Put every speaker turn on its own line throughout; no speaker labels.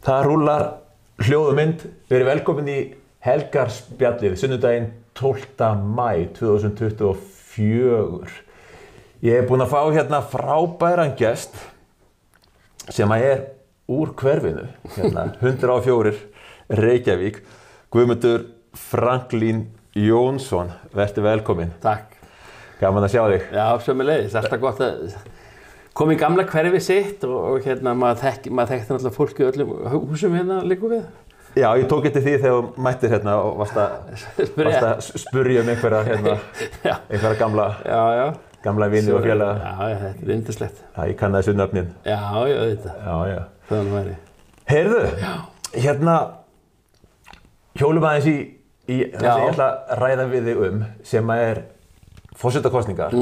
Það rúllar hljóð og mynd. Verið velkomin í Helgarspjallið, sunnudaginn 12. maí 2024. Ég búinn að fá hérna frábæran gest sem úr hverfinu, hérna 104 Reykjavík, Guðmundur Franklín Jónsson. Vertu velkomin.
Takk.
Gaman að sjá þig.
Já, sömuleiðis. Alltaf gott að koma í gamla hverfi sitt og hérna maður þekkti náttúrulega fólk í öllum húsum hérna liggur við.
Já, ég tók eftir því þegar þú mættir hérna og varst að spurja einhverja hérna, einhverja gamla vini og félaga.
Já, þetta yndislegt.
Já, ég kann þessu nöfnin.
Já, þetta.
Já.
Þannig væri.
Heyrðu, hérna hjólum aðeins í það sem ég ætla að ræða við þig sem forsetakosningar,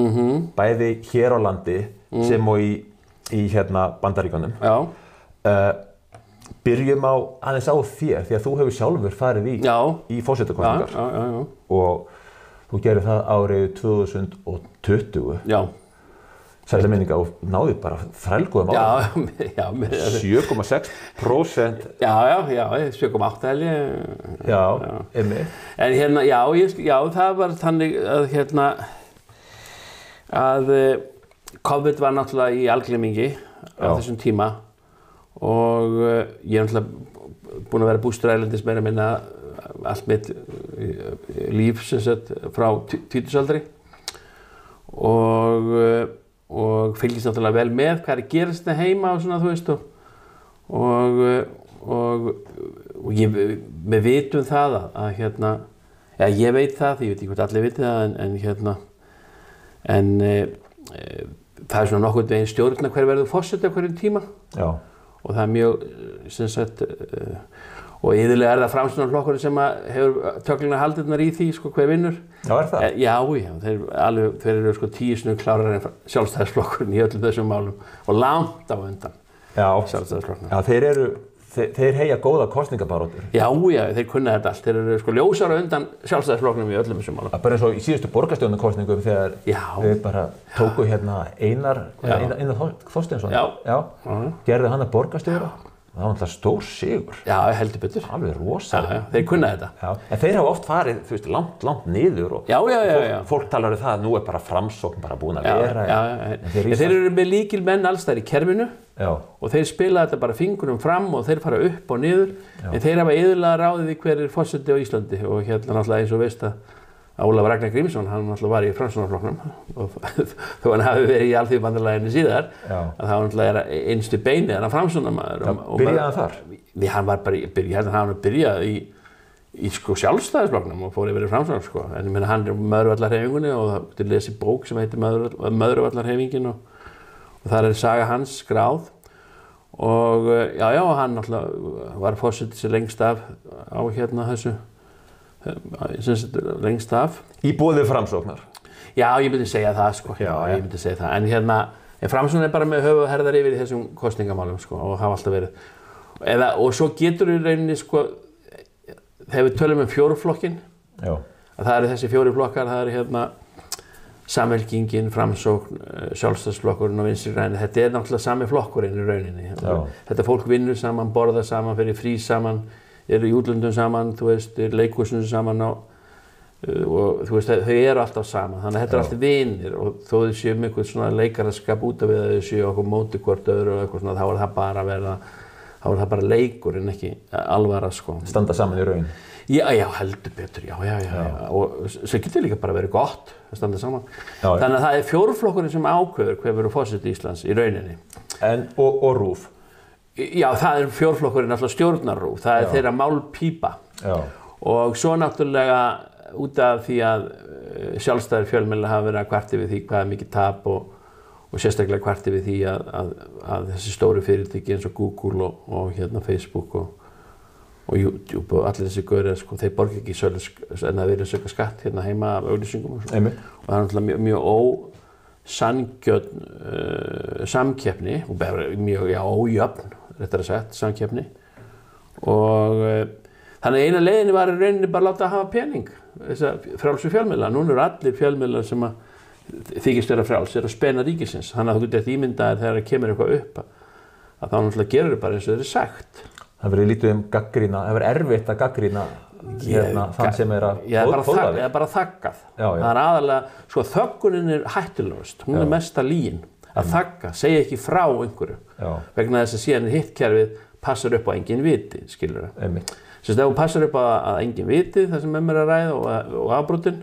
bæði hér á landi sem og í hérna Bandaríkjunum.
Já.
Byrjum aðeins á þér, því að þú hefur sjálfur farið í forsetakosningar.
Já.
Og þú gerir það árið 2020.
Já.
Sælla minninga og náðið bara þrælgóðum árum.
Já.
7,6%.
Já, 7,8 held ég.
Já, einmitt.
En hérna, já, það var þannig að COVID var náttúrulega í algleymingi á þessum tíma og ég náttúrulega búinn að vera bústur erlendis meira minna allt mitt líf sem sagt frá tvítugsaldri og fylgist náttúrulega vel með hvað gerast þetta heima og svona, þú veist, og við vitum það að hérna, já, ég veit það, því ég veit ekki hvort allir viti það, en það svona nokkurn veginn stjórna hver verður forseti á hverjum tíma. Já. Og það mjög, sem sagt, og iðulega það Framsóknarflokkurinn sem hefur töklunar haldirnar í því, sko, hver vinnur. Já, það? Já, þeir eru sko 10 sinnum klárari en Sjálfstæðisflokkurinn í öllum þessum málum og langt á undan Sjálfstæðisflokkurinn. Já, þeir heyja góða kosningabaróttur. Já, þeir kunna þetta allt. Þeir eru sko ljósara undan Sjálfstæðisflokknum í öllum þessum málum. Bara eins og í síðustu borgarstjórnarkosningum þegar þeir bara tóku hérna Einar Þorsteinsson. Já. Gerðu hann að borgarstjóra. Það var náttúrulega stór sigur. Já, heldur betur. Alveg rosalega. Já, þeir kunna þetta. Já. En þeir hafa oft farið, þú veist, langt niður og fólk talar það að nú bara Framsókn bara búin að vera. Já. Þeir eru með lykilmenn alls þar í kerfinu og þeir spila þetta bara fingurum fram og þeir fara upp og niður. En þeir hafa iðulega ráðið í hver forseti á Íslandi og hérna náttúrulega eins og veist að Ólafur Ragnar Grímsson, hann náttúrulega var í Framsóknarflokknum og þó hann hafi verið í Alþýðubandalaginu síðar, að það var náttúrulega innstu beinið hann að Framsóknarmaður. Byrjaði hann þar? Hann var bara, ég held að hann byrjaði í sko Sjálfstæðisflokknum og fór yfir í Framsóknar, sko. En ég meina hann Möðruvallarhreyfingunni og það lesi bók sem heitir Möðruvallarhreyfingin og þar saga hans skráð. Og hann náttúrulega var forseti sér lengst af á hérna þessu. Lengst af. Í boði Framsóknar? Já, ég myndi segja það, sko. Ég myndi segja það. En Framsókn bara með höfuð og herðar yfir í þessum kosningamálum, sko, og hafa alltaf verið. Og svo getur í rauninni, sko, þegar við tölum fjórflokkinn, að það eru þessi 4 flokkar, það eru hérna Samfylkingin, Framsókn, Sjálfstæðisflokkurinn og Vinstri-grænir. Þetta náttúrulega sami flokkurinn í rauninni. Þetta fólk vinnur saman, borðar saman, fer í frí saman, eru í útlöndum saman, þú veist, eru leikhúsum saman og þú veist, þau eru alltaf saman, þannig að þetta alltaf vinir og þó þau séu með eitthvað svona leikaraskap út af við að þau séu okkur móti hvort öðru og eitthvað svona, þá er það bara leikur en ekki alvara, sko. Standa saman í raun? Já, heldur betur, já. Og svo getur líka bara verið gott að standa saman. Þannig að það er fjórflokkurinn sem ákveður hver verður forseti Íslands í rauninni. Og RÚV? Já, það er fjórflokkurinn alltaf stjórnarRÚV, það er þeirra málpípa. Og svo náttúrulega út af því að sjálfstæðir fjölmiðlar hafa verið að kvarta yfir því hvað er mikið tap og sérstaklega kvarta yfir því að þessi stóru fyrirtæki eins og Google og hérna Facebook og YouTube og allir þessi gaurar, sko, þeir borga ekki en það verið söka skatt hérna heima af auglýsingum og svona. Og það er náttúrulega mjög sanngjörn samkeppni og bara mjög ójöfn, réttara sagt, samkeppni og þannig að eina leiðinni var í rauninni bara að láta hafa pening, þessa frjálsu fjölmiðla. Núna eru allir fjölmiðlar sem þykist vera frjáls að spenna ríkisins, þannig að þú getur eftir ímyndaðir þegar það kemur eitthvað upp að þá náttúrulega gerur þau bara eins og þeir sagt.
Það verður lítið gagnrýna, það verður erfitt að gagnrýna þann sem að fóða þig.
Ég bara þaggað. Það aðalega, sko þöggunin hættulegust, hún mesta lygin. Að þagga, segja ekki frá einhverju. Vegna þess að síðan hittkerfið passar upp á engin viti, skilur það. Ef þú passar upp að engin viti það sem er að ræða og afbrotin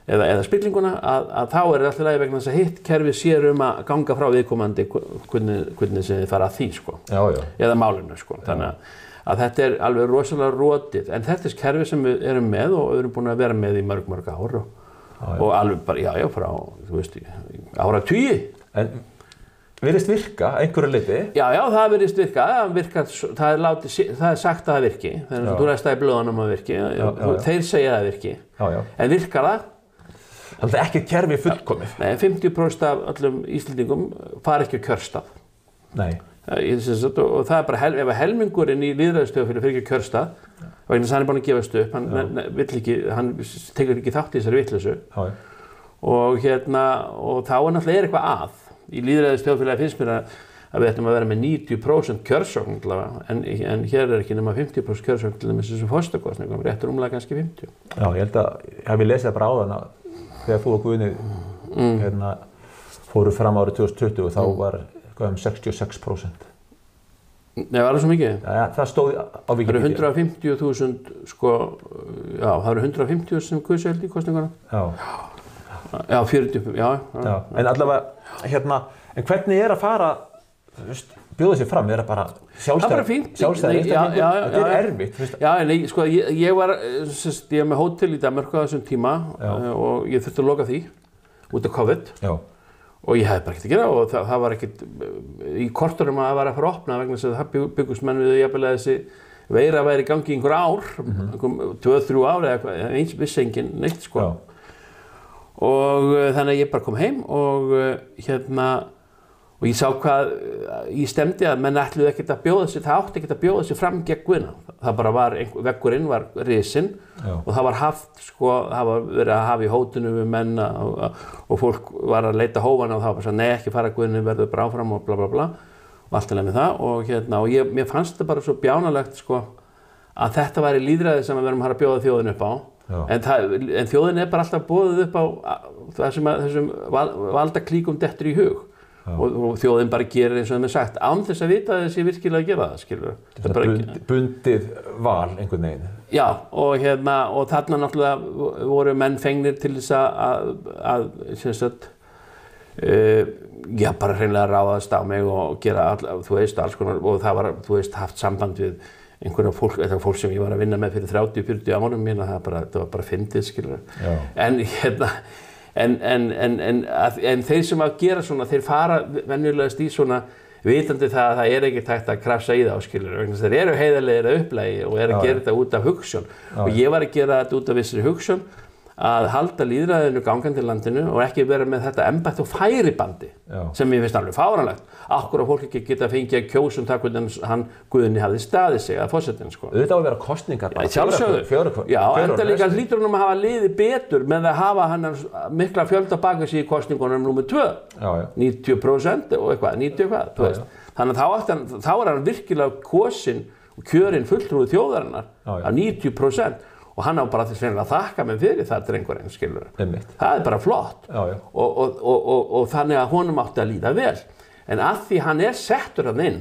eða spillinguna að þá alltaf lagi vegna þess að hittkerfið sér að ganga frá viðkomandi hvernig sem þið fara að því sko. Eða málinu sko. Þannig að þetta alveg rosalega rotið en þetta kerfi sem við erum með og við erum búin að vera með í mörg ár og alveg bara, frá, þú veist, áratugi.
En virðist virka einhverju leyti?
Já, það virðist virka, það sagt að það virki, þannig að þú ræðst það í blöðunum að virki, þeir segja að það virki, en virkar það?
Þannig að ekki kerfi fullkomið?
Nei, 50% af öllum Íslendingum fara ekki á kjörstað.
Nei.
Og það bara, ef helmingurinn í lýðræðisþjóðfélagi fyrir ekki á kjörstað, vegna þess að hann er búinn að gefast upp, hann tekur ekki þátt í þessari vitleysu og þá náttúrulega eitthvað að. Í lýðræðisþjóðfélagi finnst mér að við ættum að vera með 90% kjörsókn en hér ekki nema 50% kjörsókn til þessum forsetakosningum, rétt rúmlega kannski 50.
Já, ég held að ég hafi lesið það bara áðan að þegar þú og Guðni fóru fram árið 2020 þá var 66%.
Nei, var það svo mikið?
Já, það stóð á Wikipedia.
Það eru 150.000 sko, já, það eru 150.000 sem kusu held í kosningunum. Já, 40, já.
En allavega, en hvernig að fara, bjóða sér fram, það bara sjálfstæði, þetta erfitt.
Já, en sko, ég var með hótel í Danmörku á þessum tíma og ég þurfti að loka því út af COVID. Og ég hefði bara ekkert að gera og það var ekkert í kortunum að það var að fara að opna vegna þess að það byggust menn við jafnvel að þessi veira væri í gangi í einhver ár, 2-3 ár eða eins vissi enginn neitt sko. Og þannig að ég bara kom heim og og ég sá hvað ég stemdi að menn ætluðu ekkert að bjóða sig, það átti ekkert að bjóða sig fram gegn Guðna. Það bara var, veggurinn var risinn og það var haft, sko, það var verið að hafa í hótinu við menn og fólk var að leita hófana og það var bara að nei, ekki fara Guðni, verður bara áfram og bla bla bla og allt með það og mér fannst þetta bara svo bjánalegt, sko, að þetta væri lýðræði sem við erum að bjóða þjóðin upp á. En þjóðin bara alltaf boðið upp á það sem þessum valdaklíkum dettur í hug. Og þjóðin bara gerir eins og þeim sagt án þess að vita að þessi virkilega að gera það, skilur.
Þetta bara bundið val einhvern veginn.
Já, og þarna náttúrulega voru menn fengnir til þess að bara hreinlega ráðast á mig og gera þú veist, alls konar og það var, þú veist, haft samband við einhverja fólk sem ég var að vinna með fyrir 30-40 árum mín og það var bara fyndið, skilur. En þeir sem að gera svona, þeir fara venjulegast í svona vitandi það að það ekkert hægt að krafsa í það, skilur. Þeir eru heiðarlegir að upplægi og að gera þetta út af hugsjón. Og ég var að gera þetta út af vissri hugsjón að halda lýðræðinu gangandi í landinu og ekki vera með þetta embætti og færibandi sem ég finnst alveg fáránlegt. Akkur á fólk ekki geta fengið að kjósa það hvernig hann Guðni hafði staðið sig að forsetinn, sko.
Auðvitað á að vera kostningar bara.
Sjálfsögðu. Já, enda líka hlýtur hann að hafa liðið betur með að hafa hann mikla fjölda baka sig í kosningunum númer 2. 90% og eitthvað, 90 eitthvað, þú veist. Þannig að þá hann virkilega kosinn og kjörinn fulltrúi þjóðarinnar af 90%. Og hann á bara þess að þakka mig fyrir það drengurinn, skilur. Það bara flott. Og þannig að honum átti að líða vel. En að því hann settur hann inn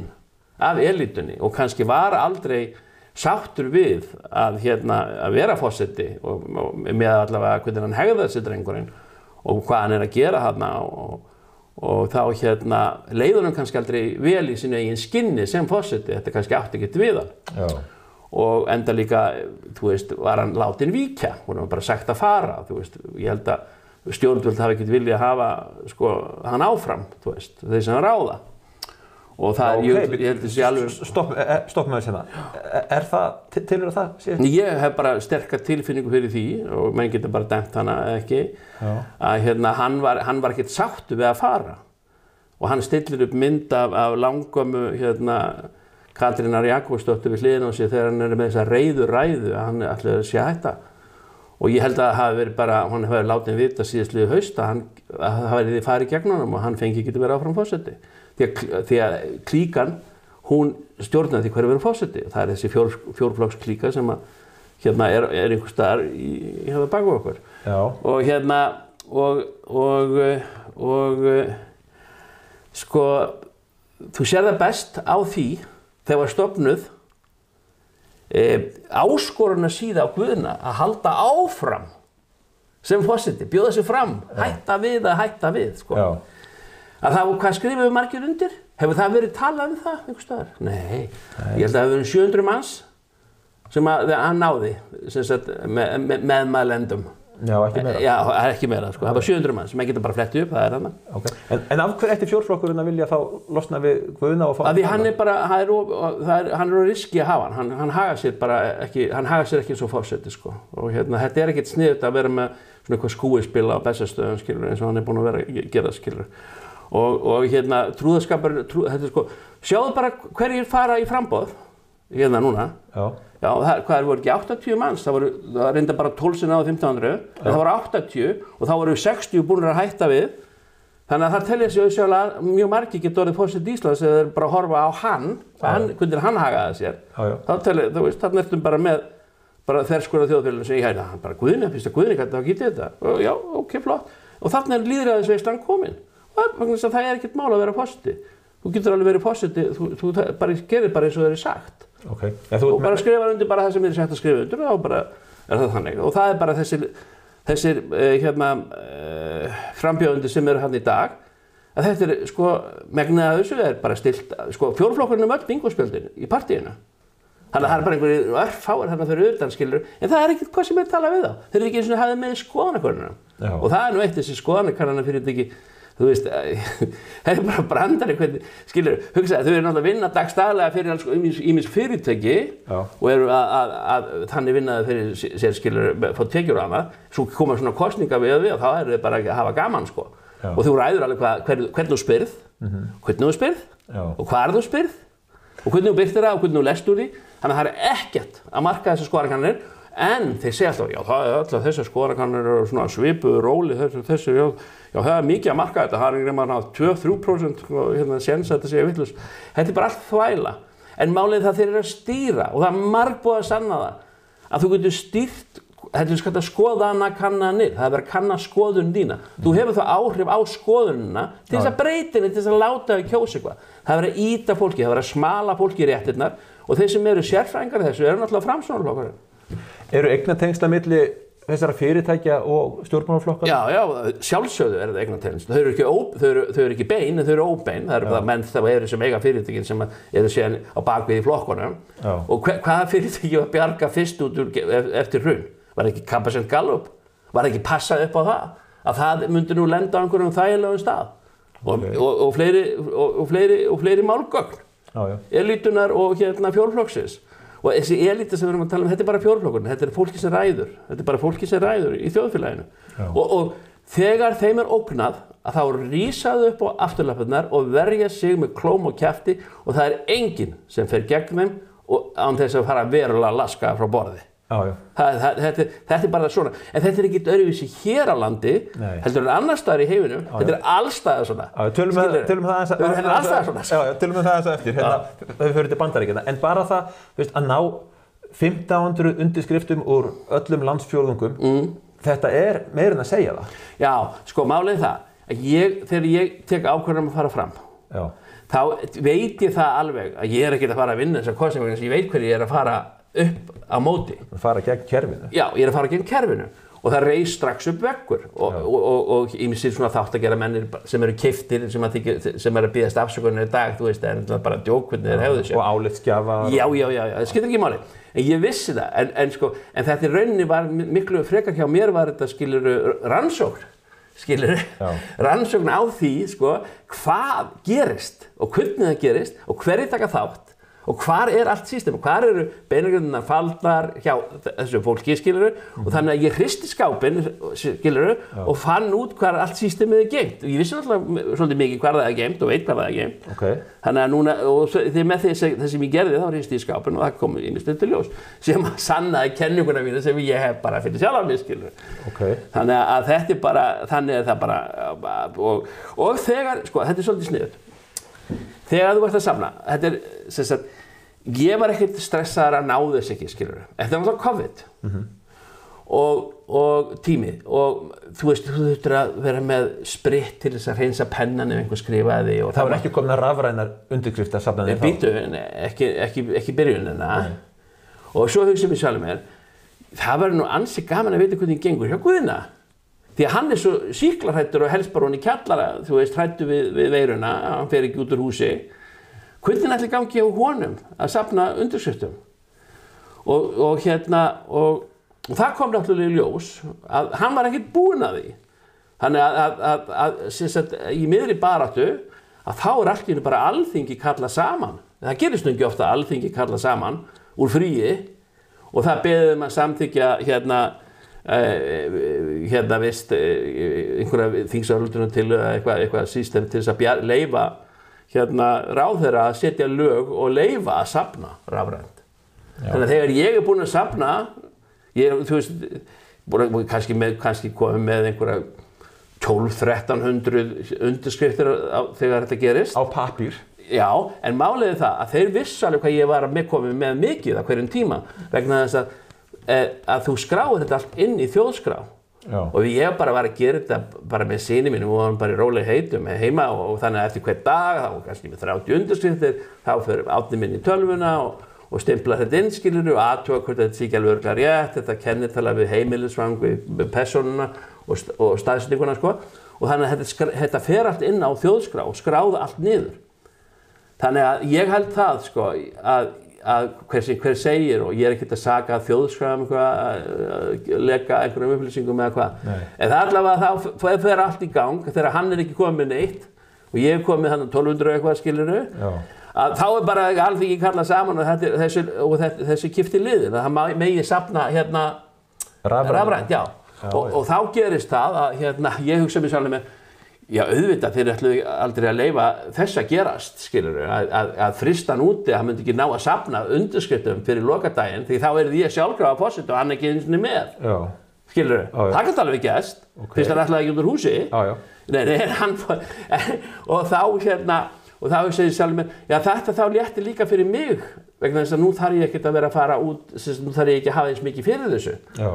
af elítunni og kannski var aldrei sáttur við að vera forseti og með allavega hvernig hann hegðaði þessi drengurinn og hvað hann að gera þarna og þá leið honum kannski aldrei vel í sínu eigin skinni sem forseti. Þetta kannski átti ekkert við hann. Og enda líka, þú veist, var hann látinn víkja, hún var bara sagt að fara, þú veist, ég held að stjórnvöld hafi ekkert viljað hafa, sko, hann áfram, þú veist, þeir sem hann ráða. Og það ég held að sé alveg...
Stopp með þess það, tilur það síðan?
Ég hef bara sterka tilfinningu fyrir því, og menn getur bara dæmt hana ekki, að hann var ekkert sáttur við að fara. Og hann stillir upp mynd af langömmu, Katrínar Jakobsdóttur við hliðina á sig þegar hann með þessa reiðu ræðu að hann ætlaði að sé hætta. Og ég held að það hafi verið bara, hann hefði látið vita síðastliðið haust að það væri farið gegn honum og hann fengi ekki verið áfram forseti. Því að klíkan, hún stjórnar því hverju verður forseti. Það er þessi fjórflokksklíka sem að hérna er einhver staðar í hérna bak við okkur.
Já.
Og hérna sko þú sér það best á því þegar var stofnuð áskoruna síða á Guðna að halda áfram sem forseti, bjóða sig fram, hætta við sko.
Já.
Að það, hvað skrifuðu margir undir? Hefur það verið talað um það einhvers staðar? Nei. Ég held að það hefur verið 700 manns sem að hann náði sem sagt meðmælendum.
Já, ekki meira.
Já, ekki meira sko. Það var 700 manns sem ekki geta bara fletti upp, það er þarna.
Okay. En af hverju ætti fjórflokkurinn að vilja þá losna við Guðna og fá
að því hann er bara, hann er á riski að hafa hann. Hann hagar sér ekki svo forseti sko. Og hérna, þetta er ekkert sniðugt að vera með svona eitthvað skúispil á Bessastöðum skilur eins og hann er búinn að vera að gera skilur. Og hérna trúðaskapur, þetta sko, sjáðu bara hverjir fara í framboð hérna núna. Já, það voru ekki 80 manns, það reynda bara 12 sinna á 1500, en það voru 80 og þá voru 60 búinir að hætta við. Þannig að það telja sig auðvitað mjög margir geta orðið forseti Íslands eða þeir bara horfa á hvernig hann hagaði sér. Þá telja, þú veist, þarna ertum bara með þverskurða þjóðfélaginu sem ég hægði, hann bara Guðni, fyrst að Guðni gæti þá getið þetta. Og já, ok, flott. Og þarna er lýðræðisveislan komin. Það er ekkert mál að vera forseti. Þú getur alveg verið forseti, þú gerir bara eins og það er sagt.
Okay.
Og bara skrifar undir bara það sem er sagt að skrifa undir og bara er það þannig. Og það er bara þessir frambjóðendur sem eru hann í dag, að þetta er sko, megnið af þessu er bara stilt, sko, fjórflokkurinn öll bingospjöldin í partíinu. Þannig að það er bara einhverjir örfáir þarna fyrir utan skilur, en það er ekkert hvað sem er talað við þá. Þeir eru ekki eins og hafið með skoðanakönnunum. Og það er nú eitt þessi skoðanakannana fyrirtæki. Þú veist, það er bara brandari hvernig, skilur, hugsaði, þau eru náttúrulega að vinna dagstaglega fyrir ýmis fyrirtæki og eru að þannig vinnaði fyrir sér, skilur, fá tekjur af það. Svo koma svona kosninga við og þá eru þau bara að hafa gaman, sko. Og þú ræður alveg hvernig þú spyrð, og hvað þú spyrð, og hvernig þú birtir það og hvernig þú lest úr því. Þannig að það er ekkert að marka þessar skoðanakannanir. En þeir segja alltaf, já, það er alltaf þessar skoðanakannanir eru svona svipuðu róli, já, það er mikið að marka þetta, það er einhverjum að 2-3% hérna séns að þetta sé vitlaust. Þetta er bara allt þvæla. En málið það þeir eru að stýra og það er margbúið að sanna það, að þú getur stýrt, þetta er skalt að skoðanakannanir, það er verið að kanna skoðun þína. Þú hefur þá áhrif á skoðunina til þess að breyta henni, til þess að láta þau kjósa eitthvað. Það er verið að ýta fólki, það er verið að smala fólki í réttirnar og þeir sem eru sérfræðingar í þessu eru náttúrulega Framsóknarflokkurinn.
Eru eignatengsla milli þessara fyrirtækja og stjórnmálaflokkar?
Já, sjálfsögðu er það eignatengsl. Þau eru ekki bein, en þau eru óbein. Það eru bara menn það eru sem eiga fyrirtækin sem eru síðan á bakvið í flokkunum. Og hvaða fyrirtæki var bjarga fyrst út eftir hrun? Var ekki Capacent Gallup? Var ekki passað upp á það? Að það myndi nú lenda á einhverjum þægilegum stað. Og fleiri málgögn. Elítunar og hérna fjórflokksins. Og þessi elita sem við erum að tala um, þetta er bara fjórflokkurinn, þetta er fólki sem ræður. Þetta er bara fólki sem ræður í þjóðfélaginu. Og þegar þeim er ógnað, að þá rísaðu upp á afturlappirnar og verja sig með klóm og kjafti og það er enginn sem fer gegn þeim og án þess að fara verulega laska frá borði. Þetta er bara svona. En þetta er ekkert öðruvísi hér á landi, heldur en annars staðar í heiminum. Þetta er allstaðar svona.
Tölum það aðeins eftir. Þau fyrir til Bandaríkjanna. En bara það, veist, að ná 1500 undirskriftum úr öllum landsfjórðungum, þetta er meira en að segja það. Já, sko, málið það. Þegar ég tek ákvörðun að fara fram, þá veit ég það alveg að ég er ekkert að fara að vinna þessar kosningar, ég veit hverju ég er að fara upp á móti. Að fara gegn kerfinu? Já, ég er að fara gegn kerfinu og það reis strax upp veggur og ýmsir svona þáttagera mennir sem eru keyptir, sem eru að biðjast afsökunar í dag, þú veist, það er bara djók hvernig þeir hefðu sér. Og álitsgjafa. Já, það skiptir ekki máli. En ég vissi það, en þetta í rauninni var miklu frekar hjá mér var þetta, skilurðu, rannsókn. Rannsókn á því, sko, hvað gerist og hvernig það gerist og hverjir taka þátt. Og hvar er allt system? Hvar eru beinagrindirnar faldar hjá þessu fólki, skilurðu? Og þannig að ég hristi skápinn, skilurðu, og fann út hvar allt systemið er geymt. Og ég vissi náttúrulega svolítið mikið hvar það er geymt og veit hvar það er geymt. Þannig að núna, og þegar með það sem ég gerði, þá hristi ég skápinn og það kom ýmislegt til ljós. Sem að sannaði kenninguna mína sem ég hef bara fyrir sjálf mig, skilurðu. Þannig að þetta er bara, þannig er það bara, og þegar, sko, þetta er svolítið sniðugt.
þegar þú ert að safna, þetta sem sagt, ég var ekkert stressaður að ná þess ekki, skilurðu. Þetta var náttúrulega COVID og tímið og þú veist, þú þurftir að vera með spritt til þess að hreinsa pennan ef einhver skrifaði og
það var ekki komin að rafrænar undirskriftar safnaðir
þá? Býtu, ekki byrjunina. Og svo hugsaði mér sjálfur mér, það var nú ansi gaman að vita hvernig gengur hjá Guðna. Því að hann svo sýklarhættur og helst bara hún í kjallara, þú veist, hrættu við veiruna, hann fer ekki út úr húsi. Hvernig ætli gangi á honum að safna undirskriftum? Og það kom náttúrulega í ljós að hann var ekkert búinn að því. Þannig að í miðri baráttu að þá allt í einu bara Alþingi kallað saman. Það gerist nú ekki ofta að Alþingi kallað saman úr fríi og það beðið að samþykkja vist einhverja þingsályktun til eitthvað system til þess að leyfa ráðherra að setja lög og leyfa að safna rafrænt. Þannig að þegar ég búinn að safna þú veist, kannski komið með einhverja 1200–1300 undirskriftir þegar þetta gerist.
Á pappír?
Já, en málið það að þeir vissu alveg hvað ég var að komið með mikið á hverjum tíma vegna þess að þú skráir þetta allt inn í þjóðskrá. Já. Og ég bara var að gera þetta bara með syni mínum og vorum bara í róleg heitum heima og þannig að eftir hver dag, þá kannski með 30 undirskriftir, þá fyrir átni minn í tölvuna og stimpla þetta inn, skilurðu, og athuga hvort þetta sé ekki alveg örugglega rétt, þetta kennitala við heimilisfang, við persónuna og staðsetninguna, sko. Og þannig að þetta fer allt inn á þjóðskrá og skráða allt niður. Þannig að ég held það, sko, að hver segir, og ég ekkert að saka þjóðskrá að leka einhverjum upplýsingum eða hvað. En það allavega þá fer allt í gang þegar hann ekki komið með neitt og ég komið hann 1200 eitthvað, skilurðu. Þá bara Alþingi kallað saman og þessi kipti liðir. Það megi safna rafrænt, já. Og þá gerist það að ég hugsa mér sjálfur með, já auðvitað þeir ætluðu aldrei að leyfa þess að gerast, skilurðu, að frystan úti, hann myndi ekki ná að safna undirskriftum fyrir lokadaginn, því þá ég sjálfkrafa forseti og hann ekki einu sinni með. Já. Skilurðu, það kannski alveg gerst, fyrst hann ætlaði ekki út úr húsi. Og þá hugsaði ég sjálfur mér, já þetta þá létti líka fyrir mig vegna þess að nú þarf ég ekkert að vera að fara út, nú þarf ég ekki að hafa eins mikið fyrir þessu. Já.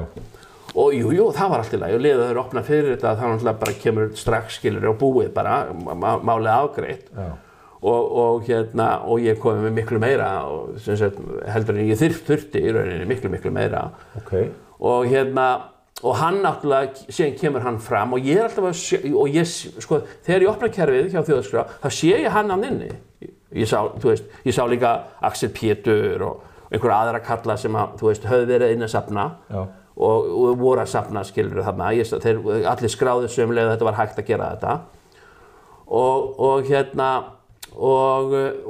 Og jú, það var allt í lagi og liðið þeir opna fyrir þetta þá náttúrulega bara kemur strax, skilurðu, og búið bara, málið afgreitt. Já. Og ég komið með miklu meira og sem sagt heldur en ég þurfti í rauninni miklu meira. Okay. Og hann náttúrulega, síðan kemur hann fram og ég alltaf sko, þegar ég opna kerfið hjá Þjóðskrá, þá sé ég hann inni. Ég sá líka Axel Pétur og einhverja aðra kalla sem höfðu verið inn að safna og voru að safna, skilurðu þarna. Þeir allir skráðu sömulega að þetta var hægt að gera þetta.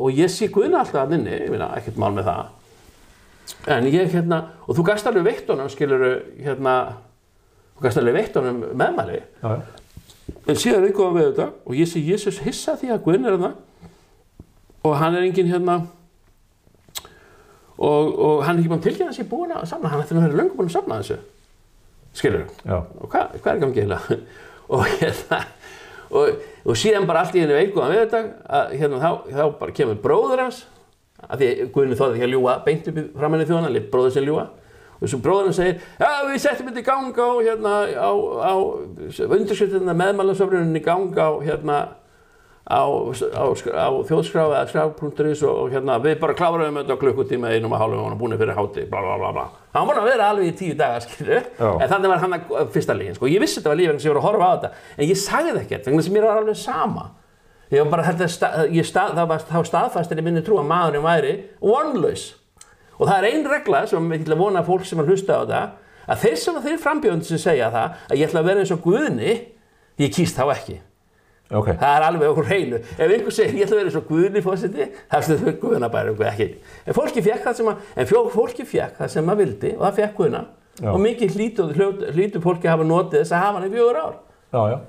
Og ég sé Guðna alltaf hann inni, ég meina, ekkert mál með það. En og þú gast alveg veitt honum, skilurðu, þú gast alveg veitt honum meðmæli. Já. En síðan við komum við þetta og ég sé Jesus hissa því að Guðni þarna og hann enginn og hann ekki búinn tilkynna að sé búinn að safna, hann ætti að vera löngu búinn að safna þessu. Skilurðu? Já. Og hvað gangi eiginlega? Og síðan bara allt í henni veikuðan við þetta, þá bara kemur bróður hans, af því Guðni þorði ekki að ljúga beint upp framan í þjóðana, lét bróður sem ljúga. Og svo bróðurinn segir, já við settum þetta í gang á undirskriftina meðmælasöfnunin í gang á þjóðskrá eða skrá.is og við bara kláruðum þetta á klukkutíma 1,5 og búin fyrir hátíð, bla bla bla bla. Hann var að vera alveg í 10 daga, skilur, en þannig var hann að fyrsta lígin, sko. Ég vissi þetta var lífið sem ég voru að horfa á þetta, en ég sagði það ekkert, vegna sem mér var alveg sama. Ég var bara, þá staðfastir í minni trú að maðurinn væri vonlaus. Og það ein regla sem ég ætla að vona fólk sem hlusta á það, að þeir frambjóðendur sem segja það, að ég ætla að vera eins og Guðni, ég kýst þá ekki. Okay. Það alveg okkur hreinu. Ef einhver segir ég ætla að vera eins og Guðni forseti, það stuður Guðna bara ekki. En fólki fékk það sem maður vildi og það fékk Guðna. Já. Og mikið hlýtur fólki að hafa notið þess að hafa hann í 4 ár.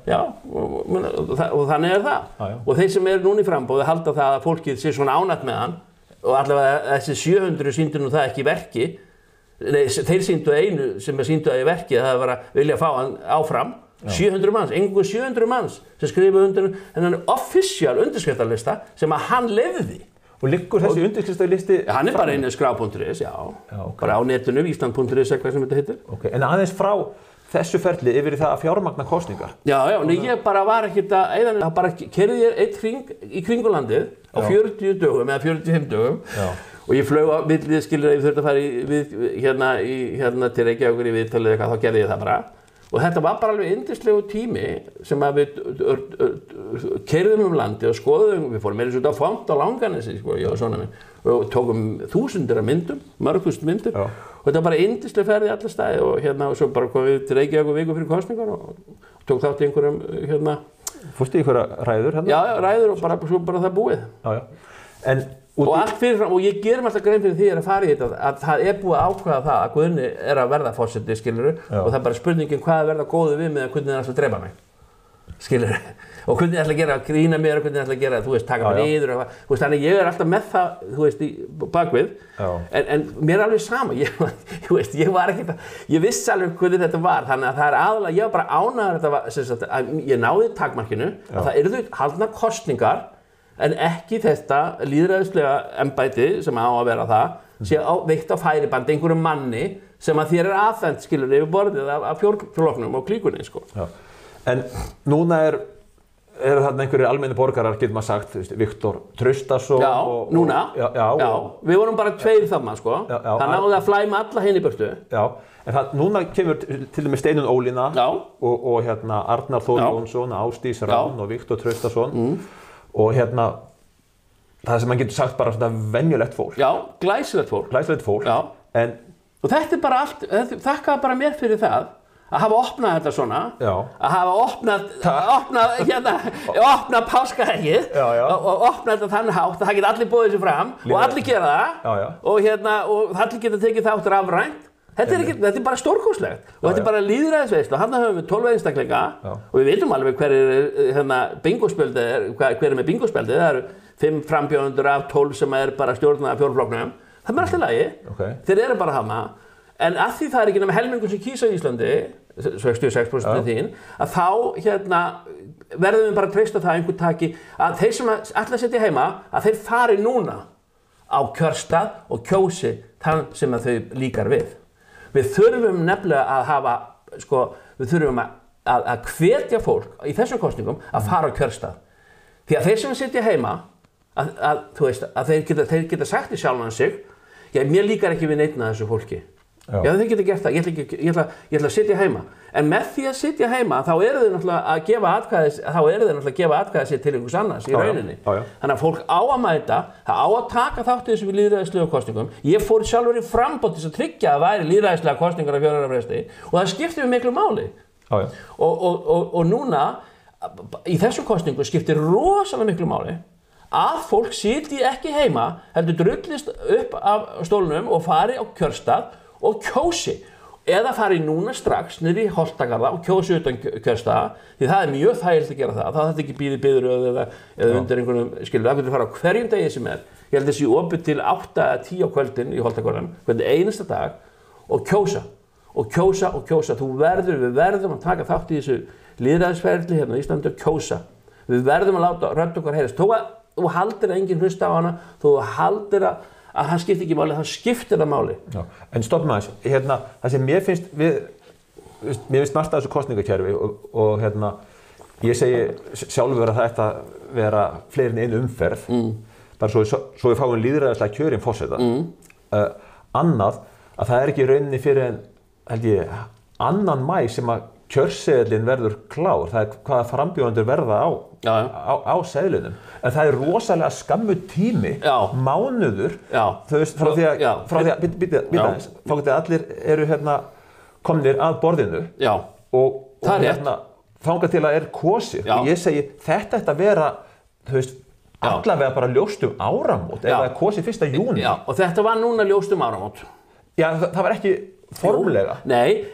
Já, og þannig það. Já. Og þeir sem núna í frambóði halda það að fólkið sé svona ánægt með hann og allavega þessi 700 sýndu nú það ekki í verki. Nei, þeir sýndu einu sem sýndu það í verki að það var að vilja fá hann áfram 700 manns, einhverjum 700 manns sem skrifuðu undir þennan official undirskriftarlista sem að hann leyfði.
Og liggur þessi undirskriftarlisti?
Hann bara inni á skrá.is, okay. Bara á netinu, ísland.is, eitthvað sem þetta heitir.
Okay. En aðeins frá þessu ferli yfir í það að fjármagna kosningar?
Já, ég bara var ekkert að eða bara keyrði ég eitt hring í kringulandið á 40 dögum eða 45 dögum. Og ég flög á millið, skilur, ef ég þurfti að fara hérna til Reykjavíkur í viðtalið eitthvað, þá gerði ég það bara. Og þetta var bara alveg yndislegu tími sem að við keyrðum landið og skoðum, við fórum meira út á Font á Langanesi, sko, ég og svona minn, og tókum þúsundir af myndum, mörg þúsund myndir, og þetta var bara yndisleg ferð í alla staði og svo bara komum við til Reykjavíkur viku fyrir kosningar og tók þátt í einhverjum,
Fórstu í einhverja ræður hérna?
Já, ræður og svo bara það búið.
En
og allt fyrirfram, og ég gerum alltaf grein fyrir því að fara í þetta, að það búið að ákveða það að Guðni að verða forseti, skilurðu, og það er bara spurningin hvað verða góðu við með að hvernig ætla að drepa mig, skilurðu, og hvernig ætla að gera að grína mér og hvernig ætla að gera, þú veist, taka mig niður og þú veist, þannig ég alltaf með það, þú veist, í bakvið, en mér alveg sama, þú veist, ég vissi alveg hvernig þetta var, þannig að það aðalega, ég var bara ánægður að ég náði takmarkinu, að það yrðu haldnar kosningar, en ekki þetta lýðræðislega embætti sem á að vera það, sé veitt á færibandi einhverjum manni sem að þér afhent, skilur, yfir borðið af fjórflokknum og klíkunni, sko.
Já. En núna eru þarna einhverjir almenni borgarar, getur maður sagt, Viktor Traustason
og... Núna? Já. Við vorum bara tveir þarna, sko. Það náði að flæma alla hinn í burtu.
Já. En núna kemur til dæmis Steinunn Ólína og hérna Arnar Þór Jónsson, Ásdís Rán og Viktor Traustason. Og hérna, það sem mann getur sagt bara svona venjulegt fólk. Já,
glæsilegt fólk.
Glæsilegt fólk.
Já. Og þetta bara allt, þakkaði bara mér fyrir það, að hafa opnað þetta svona, að hafa opnað páskaeggið og opnað þetta þannig hátt að það geta allir boðið sér fram og allir gera það og allir geta tekið þátt rafrænt. Þetta er bara stórkostlegt og þetta er bara lýðræðisveisla og þarna höfum við 12 einstaklinga og við vitum alveg hver er með bingospjaldið, það eru 5 frambjóðendur af 12 sem er bara stjórnað af fjórflokknum, það er alltaf í lagi, þeir eru bara hana, en að því það er ekki nema helmingur sem kýsa í Íslandi, 66% þín, að þá verðum við bara að treysta það einhver taki að þeir sem ætla að setja heima, að þeir fari núna á kjörstað og kjósi þann sem að þau líkar við. Við þurfum nefnilega að hafa, sko, við þurfum að hvetja fólk í þessum kosningum að fara á kjörstað. Því að þeir sem sitja heima, þú veist, að þeir geta sagt í sjálfan sig, já, mér líkar ekki við neitt af þessu fólki. Já, þeir geta gert það, ég ætla að sitja heima. En með því að sitja heima, þá eru þeir náttúrulega að gefa atkvæði sér til einhvers annars í rauninni. Þannig að fólk á að mæta, það á að taka þátt í þessum lýðræðislegu kosningum. Ég fór sjálfur í framboð til að tryggja að væri lýðræðislega kosningar af 4 ára fresti og það skiptir við miklu máli. Og núna, í þessum kosningum skiptir rosalega miklu máli að fólk sitji ekki heima, heldur drullist upp af stólnum og fari á kjörstað og kjósi, eða fari núna strax niður í Holtagarða og kjósi utan kjörstaða, því það er mjög þægilegt að gera það. Það þetta ekki biðröð eða undir einhverjum, skilur, það getur fara á hverjum degi sem er. Ég held þessi opið til 8-10 á kvöldin í Holtagarðan, hvernig einasta dag, og kjósa. Við verðum að taka þátt í þessu lýðræðisferli hérna í Íslandi og kjósa. Við verðum að láta rödd okkar heyrast. Þó að þú haldir að enginn hlusta á hana, þó að haldir að það skiptir ekki máli, það skiptir það máli.
Já. En stoppum aðeins, það sem mér finnst margt af þessu kosningakerfi og ég segi sjálfur að það ætti að vera fleiri en einu umferð, bara svo við fáum lýðræðislega kjörin forseta. Annað, að það er ekki í rauninni fyrir en, held ég, 2. maí sem að kjörseðlinn verður klár, það er hvaða frambjóðendur verða á seðlinum. En það er rosalega skammu tími, mánuður, þú veist, frá því að, býta aðeins, frá því að allir eru komnir að borðinu og þangað til að er kosið. Og ég segi, þetta ætti að vera, þú veist, allavega bara ljóst áramót, eða kosið 1. júní.
Já, og þetta var núna ljóst áramót.
Já, það var ekki formlega.
Nei,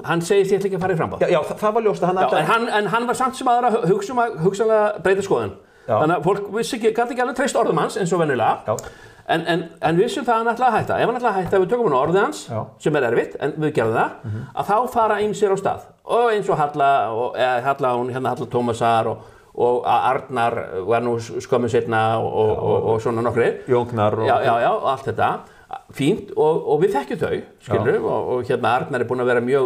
hann segist ég ætla ekki að fara í frambáð.
Já, það var ljóst að hann
en hann var samt sem aðra að hugsanlega breyta skoðun. Þannig að fólk vissi ekki, gæti ekki alveg treyst orðum hans eins og venjulega. En vissum það hann ætlaði að hætta. Ef hann ætlaði að hætta, við tökum hann orðið hans, sem erfitt, en við gerðum það, að þá fara ýmsir á stað. Og eins og Halla Tómasar og Arnar var nú skömmu seinna og svona nokkrir.
Jóngnar og...
Já, allt þetta. Fínt og við þekkjum þau, skilur, og Arnar búinn að vera mjög,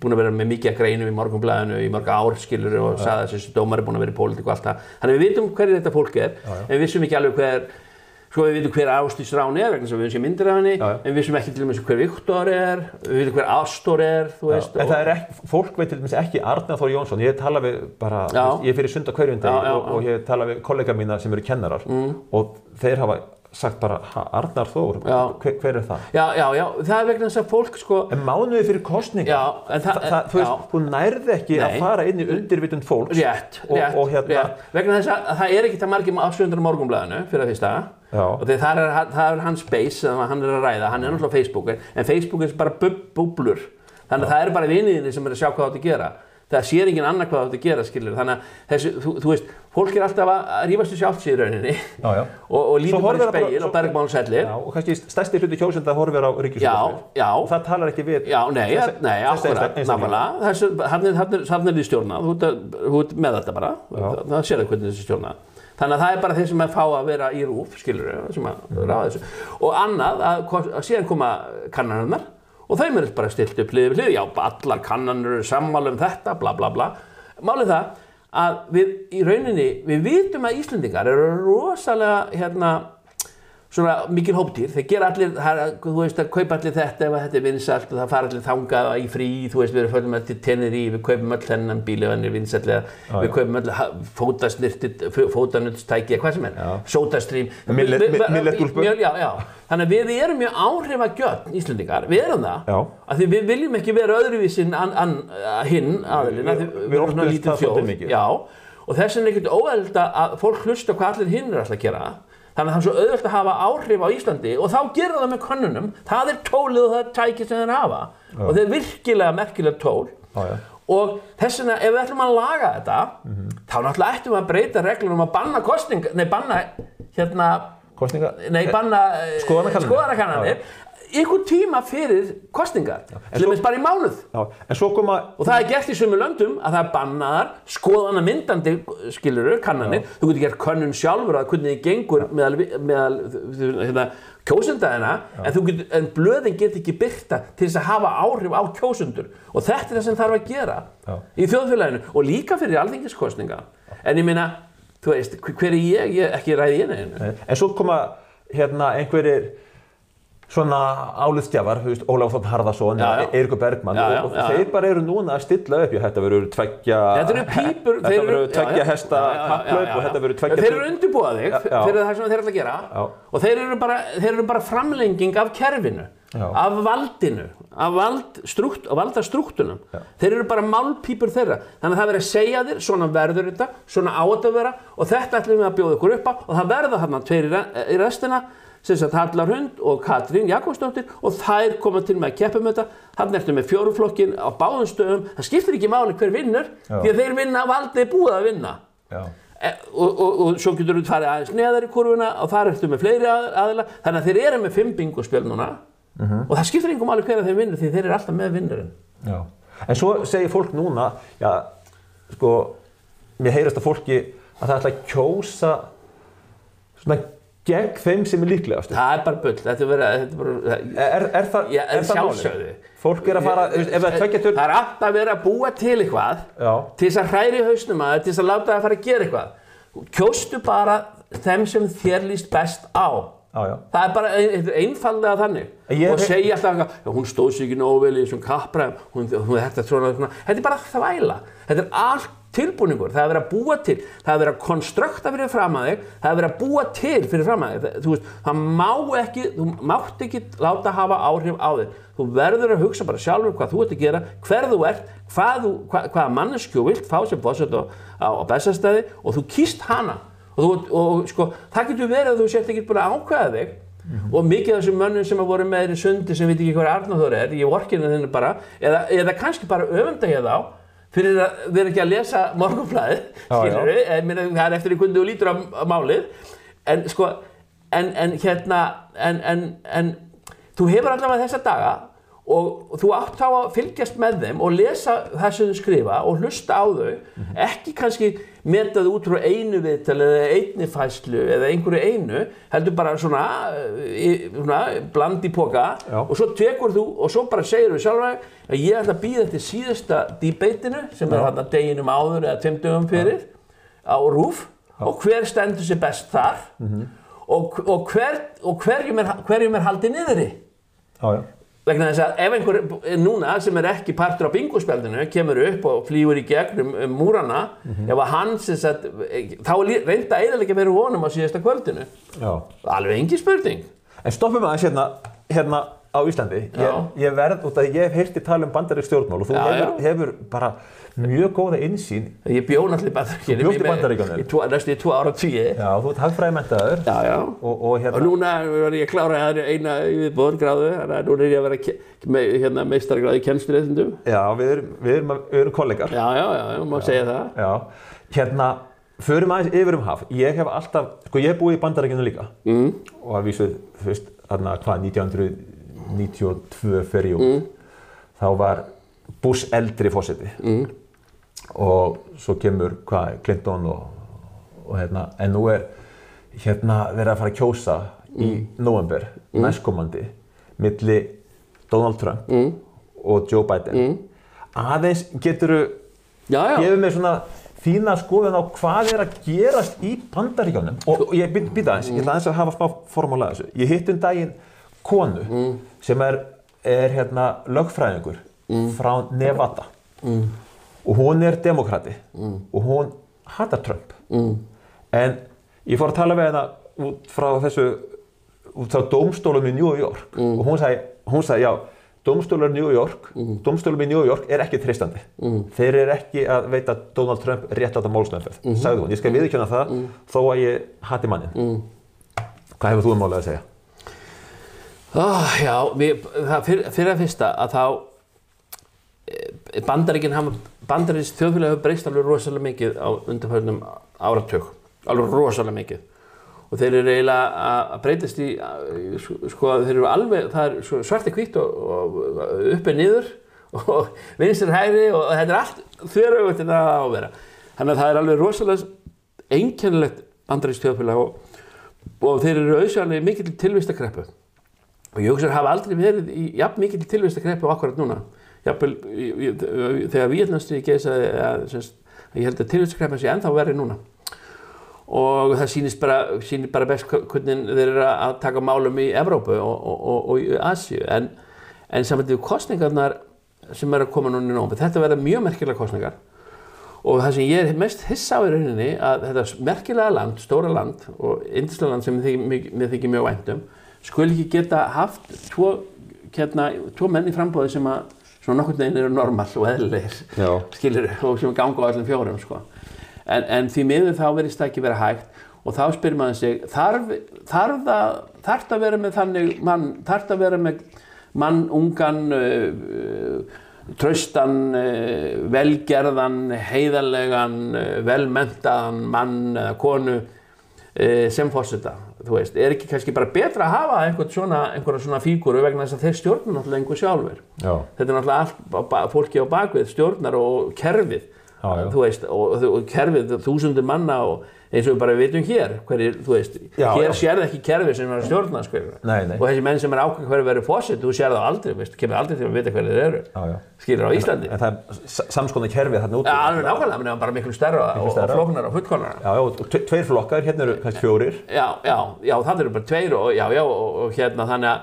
búinn að vera með mikið að greinum í Morgunblaðinu í mörg ár, skilur, og sagði að þessi dómar búinn að vera í pólitík og allt það. Þannig við vitum hverju þetta fólk en við vissum ekki alveg við vitum hver Ásdís Rán vegna þess að við séum myndir af henni, en við vissum ekki til dæmis hver Viktor við vitum hver Ástór þú veist.
En það fólk veit til dæmis ekki Arnar Þór Jónsson, ég tala við bara, ég fyrir Sund á hverjum degi og ég tala við kollega mína sem eru kennarar og þeir hafa sagt bara, Arnar Þór, hver það? Já, það vegna þess að fólk En mánuði fyrir kosningar, þú nærði ekki að fara inn í undirvitund fólks. Rétt.
Vegna þess að það ekki það margir afsöndar á Morgunblaðinu, fyrir að fyrsta. Og það er hans space sem hann að ræða, hann náttúrulega Facebook, en Facebook bara búblur. Þannig að það bara viniðinni sem að sjá hvað það átt að gera. Það sér enginn annar hvað það átt að gera, skilur. Þannig að þessi, þú veist, fólk alltaf að rífast í sjálft sig í rauninni og lítur bara í spegil og bergmálshellir.
Og kannski stærsti hluti kjósenda horfir á Ríkisútvarpið. Og það talar ekki við...
Nei, akkurat, nákvæmlega. Þarna þið stjórnað, þú ert með þetta bara. Það sér það hvernig þessi stjórnað. Þannig að það bara þeir sem fá að vera í RÚV, skilur, sem að ráða þessu. Og annað, að síðan koma kannanirnar og þeim bara stilt upp hlið við hlið. Já, allar kannanir eru sammála þetta, bla bla bla. Málið það að við í rauninni, við vitum að Íslendingar eru rosalega svona mikil hópdýr. Þeir gera allir, þú veist, að kaupa allir þetta ef þetta vinsælt og það fara allir þangað í frí, þú veist, við förum til Tenerife, við kaupum öll þennan bíl ef hann vinsællega, við kaupum öll fótanuttstæki, hvað sem SodaStream,
Milletúlpu.
Já. Þannig að við erum mjög áhrifagjörn Íslendingar, við erum það, af því við viljum ekki vera öðruvísi hinn aðilinn, við erum svona lítið þjóð, og þess vegna er ekkert óeðlilegt að fólk hlusta hvað allir hinn alltaf að gera. Þannig að það er svo auðvelt að hafa áhrif á Íslandi og þá gera það með könnunum. Það er tólið og það er tækið sem þeir hafa. Og það er virkilega merkilegt tól. Og þess vegna, ef við ætlum að laga þetta, þá náttúrulega ættum við að breyta reglunum að banna skoðanakannanir einhvern tíma fyrir kosningar, til dæmis bara í mánuð. Og það er gert í sömu löndum að það er bannaðar skoðanamyndandi, skilurðu, kannanir. Þú getur gert könnun sjálfur að hvernig þið gengur meðal kjósendaðina, en blöðin getur ekki birta til þess að hafa áhrif á kjósendur. Og þetta er það sem þarf að gera í þjóðfélaginu og líka fyrir alþingiskosninga. En ég meina, þú veist, hver er ég ekki ræði í einu.
En svo koma einhverjir svona álitsgjafar, þú veist, Ólafur Þ. Harðarson, Eiríkur Bergmann og þeir bara eru núna að stilla upp, þetta verður tveggja hesta kapplaup og þetta verður tveggja...
Þeir eru undirbúað þig fyrir það sem þeir ætla að gera og þeir eru bara framlenging af kerfinu, af valdinu, af valdastrúktunum. Þeir eru bara málpípur þeirra. Þannig að það verður að segja þér, svona verður þetta, svona á þetta að vera og þetta ætlum við að bjóða ykkur upp á og það verða þarna tveir í restina, sem sagt Hallar Hund og Katrín Jakobsdóttir og þær koma til með að keppa með þetta. Þarna ertu með fjóruflokkin á báðum stöðum. Það skiptir ekki máli hver vinnur því að þeir vinna valdið er búið að vinna. Og svo getur þú farið aðeins neðar í kurvuna og þar ertu með fleiri aðila. Þannig að þeir eru með 5 bingospjöl núna og það skiptir ekki máli hver að þeir vinnur því þeir eru alltaf með vinnurinn.
En svo segir fólk núna, mér heyrast að fólki að það ætla að kjósa svona gegn þeim sem er líklegast.
Það er bara bull.
Er það
sjálfsögðu.
Fólk að fara, ef það tveggja
Það er alltaf að vera að búa til eitthvað til þess að hræra í hausnum að til þess að láta það að fara að gera eitthvað. Kjóstu bara þeim sem þér líst best á. Það er bara einfaldlega þannig. Og segja alltaf, hún stóð sig ekki nógu vel í þessum kappræðum, þetta er bara þvæla. Þetta er allt tilbúningur, það er verið að búa til, það er verið að konstrukta fyrir fram að þig, það er verið að búa til fyrir fram að þig. Þú veist, þú mátt ekki láta hafa áhrif á þig. Þú verður að hugsa bara sjálfur hvað þú ert að gera, hver þú ert, hvaða manneskju vilt fá sem forseta á Bessastöði og þú kýst hana. Og sko, það getur verið að þú sért ekki búin að ákveða þig og mikið af þessum mönnum sem voru með í Sundi sem veit ekki hver Arnar Þór er, ég vorkenni þenni bara, eða kannski bara öfunda ég þá fyrir að vera ekki að lesa Morgunblaðið, skilurðu, það er eftir í kundi og lítur á málið, en sko, en þú hefur allavega þessa daga og þú átt þá að fylgjast með þeim og lesa það sem þau skrifa og hlusta á þau, ekki kannski meta þau út frá einu viðtali eða einni færslu eða einhverju einu, heldur bara svona bland í poka og svo tekur þú og svo bara segir þú sjálfa að ég ætla að bíða eftir síðasta debateinu sem þarna deginum áður eða 5 dögum fyrir á RÚV og hver stendur sig best þar og hverjum haldið niðri. Vegna þess að ef einhver núna sem ekki partur á bingospjaldinu kemur upp og flýgur í gegn múrana, ef að hann þá reynda að eyðileggja fyrir honum á síðasta kvöldinu. Alveg engin spurning.
En stoppum aðeins hérna á Íslandi. Ég verð út að ég hef heyrt tala bandarísk stjórnmál og þú hefur bara mjög góða innsýn.
Ég bjó náttúrulega
í Bandaríkjunum.
Næstu í 2 áratugir.
Já, þú ert hagfræðimenntaður.
Og núna var ég að klára eina viðbóðargráðu, þannig að núna ég að vera meistaragráðu í kennsluréttindum. Já,
við erum kollegar.
Já, má segja það.
Já, förum aðeins yfir haf. Ég hef alltaf, ég hef búið í Bandaríkjunum líka. Og að vísu, þú veist, þarna 1992 fyrir þá var Bush eldri forseti og svo kemur Clinton og en nú verið að fara að kjósa í nóvember næstkomandi milli Donald Trump og Joe Biden. Aðeins geturðu gefið mér svona þína skoðun á hvað að gerast í Bandaríkjunum og ég býta aðeins, ég ætla aðeins að hafa smá formála þessu. Ég hitti daginn konu sem er lögfræðingur frá Nevada og hún er demokrati og hún hatar Trump en ég fór að tala við hana út frá dómstólum í New York og hún sagði já, dómstólum í New York er ekki treystandi þeir eru ekki að veita Donald Trump réttláta málsmeðferð, sagði hún, ég skal viðurkenna það þó að ég hati mannin. Hvað hefur þú málið að segja?
Fyrir að fyrsta að þá bandarískt þjóðfélag hefur breyst alveg rosalega mikið á undanförnum áratug, alveg rosalega mikið og þeir eru eiginlega að breytast í, þeir eru alveg, það er svart hvítt og uppi niður og vinstri hægri og þetta allt þveröfugt en það á að vera. Þannig að það er alveg rosalega einkennilegt bandarískt þjóðfélag og þeir eru auðsjálega mikill tilvistakreppu og ég hugsa að hafa aldrei verið í jafn mikill tilvistakreppu akkurat núna. Þegar Víetnamstríðið geisaði ég held að tilvistakreppan sé ennþá verri núna og það sýnir bara best hvernig þeir eru að taka málum í Evrópu og í Asíu en saman við kosningarnar sem eru að koma núna í nóvember, þetta verða mjög merkilega kosningar og það sem ég er mest hissa á í rauninni að þetta merkilega land, stóra land og yndislega land sem mér þykir mjög vænt skuli ekki geta haft tvo menn í framboði sem að svona nokkurn veginn eru normal og eðlilegir skilur og sem ganga á öllum fjórum sko. En því miður þá verðist það ekki vera hægt og þá spyr maður sig þarf að vera með þannig mann, þarf að vera með mann ungan traustan, velgerðan, heiðarlegan, velmenntaðan mann eða konu sem forseta, þú veist, er ekki kannski bara betra að hafa einhverja svona fígúru vegna þess að þeir stjórnar náttúrulega einhver sjálfur. Þetta er náttúrulega allt fólki á bakvið, stjórnar og kerfið, þú veist, og kerfið þúsundir manna og eins og við bara vitum hér, þú veist, hér sérðu ekki kerfið sem er að stjórna, og þessi menn sem er ákveð hverju verið fósitt, þú sérðu aldrei, veist, kemur aldrei til að vita hverju þeir eru, skilur á Íslandi.
En það er samskonar kerfið þarna út?
Alveg nákvæmlega, menn er bara miklu stærra og flóknara og fullkomnara.
Já, og tveir flokkar, hérna eru kannski 4. Já, það eru bara 2 og hérna þannig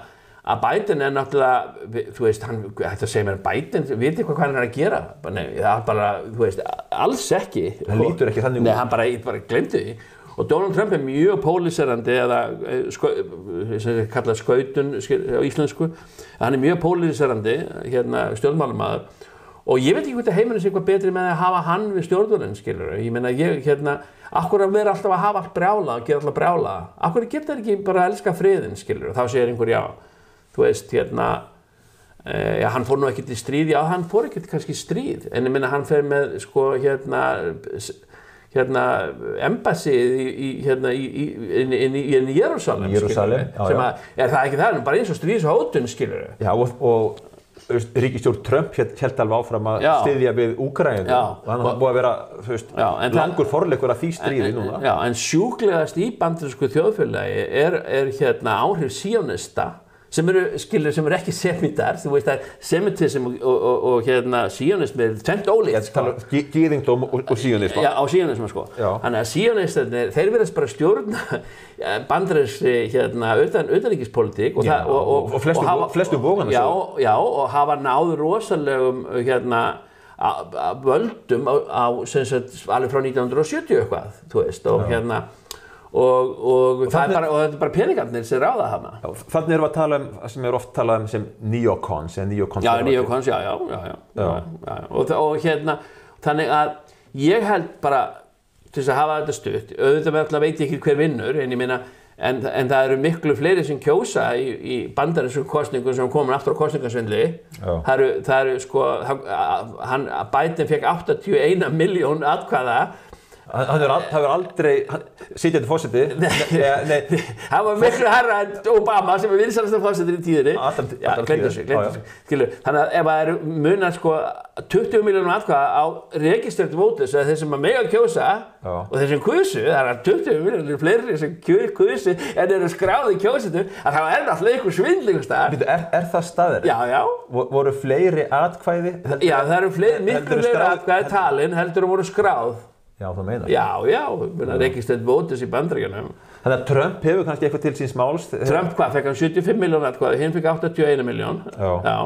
að Biden er náttúrulega, þú veist, þetta segir mér Biden, viti hvað hann er að gera? Nei, það er bara, þú veist, alls ekki. Hann lítur ekki þannig út.
Nei, hann bara gleymdi því. Og Donald Trump er mjög póliserandi, eða sem kallað skautun á íslensku. Hann er mjög póliserandi, stjórnmálamaður. Og ég veit ekki hvort að heimurinn sé eitthvað betri með að hafa hann við stjórnvölinn, skilur. Ég meina, akkur að vera alltaf að hafa allt brjálað og gera alltaf brjálað. Akkur geta þeir ekki bara að elska friðinn, skilur. Og þá segir einhver, já. Þú veist, hann fór nú ekkert í stríð, já, hann fór ekkert kannski í stríð, en ég minna hann fer með, embassið í Jerúsalem, sem það ekki það, bara eins og stríðshótun, skilur.
Já, og ríkisstjórn Trump hélt alveg áfram að styðja við Úkraínu og hann búið að vera langur forleikur af því stríði núna.
Já, en sjúklegast í bandarísku þjóðfélagi er áhrif síónista sem eru ekki semítar, þú veist að semitism og síónismi er tvennt ólíkt.
Gyðingdóm og síónisma.
Já, á síónisma sko. Þannig að síónistarnir, þeir virðast bara stjórna bandarískri utanríkispólitík
og flestu bókana
svo. Já, og hafa náð rosalegum völdum alveg frá 1970 eitthvað, þú veist, og þetta er bara peningarnir sem ráða hana.
Þannig erum við að tala sem oft talað sem neocons eða neocons.
Já, neocons, já. Og þannig að ég held bara til þess að hafa þetta stutt, auðvitað veit ég ekki hver vinnur, en ég meina, en það eru miklu fleiri sem kjósa í bandarískum kosningum sem komin aftur á kosningasvindli. Það eru sko, Biden fekk 81 milljón atkvæða.
Hann hefur aldrei sitjandi forseti. Nei.
Hann var miklu hærra en Obama sem vinsælasta forseti í tíðinni. Gleymdu þessu. Þannig að ef það eru munar sko 20 milljónum atkvæða á registrertu voters, eða þeir sem mega kjósa og þeir sem kusu, það er 20 milljónir fleiri sem kusu en eru skráði kjósendur, að það er alltaf einhver svindl einhvers staðar.
Er það staðir?
Já.
Voru fleiri atkvæði?
Já, það eru miklu fleiri atkvæði talin heldur voru skráð.
Já, það meinar.
Já, registrert voters í Bandaríkjunum.
Þannig að Trump hefur kannski eitthvað til síns máls.
Trump fekk hann 75 milljón atkvæði, hinn fekk 81 milljón. Já.